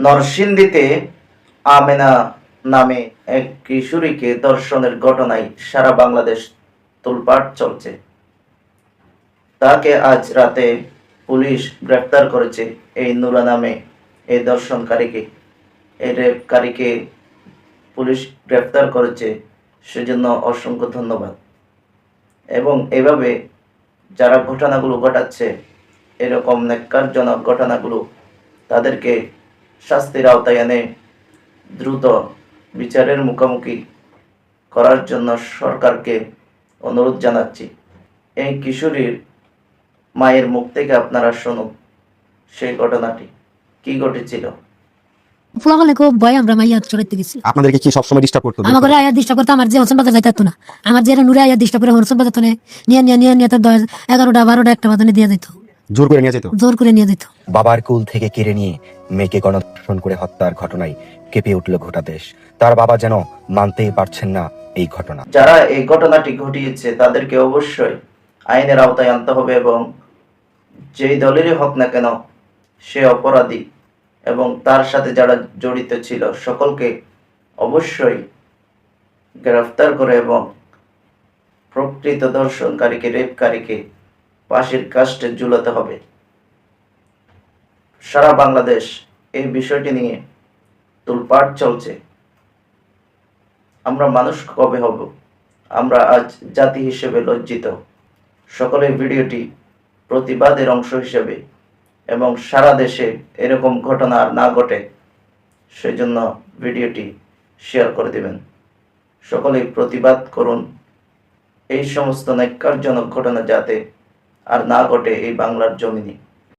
নরসিংদীতে আমেনা নামে এক কিশোরীকে ধর্ষণের ঘটনায় সারা বাংলাদেশ তোলপাড় চলছে। তাকে আজ রাতে পুলিশ গ্রেফতার করেছে। এই নুরা নামে এই ধর্ষণকারীকে, এই রেপকারীকে পুলিশ গ্রেফতার করেছে, সেজন্য অসংখ্য ধন্যবাদ। এবং এভাবে যারা ঘটনাগুলো ঘটাচ্ছে, এরকম ন্যাক্কারজনক ঘটনাগুলো, তাদেরকে শাস্তির আওতায় এনে দ্রুত বিচারের মুখোমুখি করার জন্য সরকারকে অনুরোধ জানাচ্ছি। এই কিশোরীর মায়ের মুখ থেকে আপনারা শুনুন সেই ঘটনাটি কি ঘটেছিল। ফুলাগুলো খুব ভয়, আমরা মাইয়া চড়াইতে গেছি। আপনাদেরকে কি সবসময় ডিস্টার্ব করতো? আমার ঘরে আয়া ডিস্টার্ব করতো, আমার যে হোসেন বাজার যাইতে না, আমার যে নুরে আয়া ডিস্টার্ব করে হোসেন বাজার নিয়ে তো 11টা 12টা একটা বাজানে দিয়ে দিত, জোর করে নিয়ে যেত। জোর করে নিয়ে দিত। বাবার কুল থেকে কেড়ে নিয়ে মেয়েকে গণধর্ষণ করে হত্যার ঘটনায় কেঁপে উঠল গোটা দেশ। তার বাবা যেন মানতেই পারছেন না এই ঘটনা। যারা এই ঘটনাটি ঘটিয়েছে তাদেরকে অবশ্যই আইনের আওতায় আনতে হবে এবং যেই দলেরই হোক না কেন সে অপরাধী এবং তার সাথে যারা জড়িত ছিল সকলকে অবশ্যই গ্রেফতার করে এবং প্রকৃত ধর্ষণকারীকে, রেপকারীকে ফাঁসির কাস্টে ঝুলাতে হবে। সারা বাংলাদেশ এই বিষয়টি নিয়ে তোলপাড় চলছে। আমরা মানুষ কবে হব? আমরা আজ জাতি হিসেবে লজ্জিত। সকলের ভিডিওটি প্রতিবাদের অংশ হিসেবে এবং সারা দেশে এরকম ঘটনা আর না ঘটে সেজন্য ভিডিওটি শেয়ার করে দেবেন। সকলেই প্রতিবাদ করুন এই সমস্ত ন্যাক্কারজনক ঘটনা যাতে আর না ঘটে এই বাংলার জমিনে।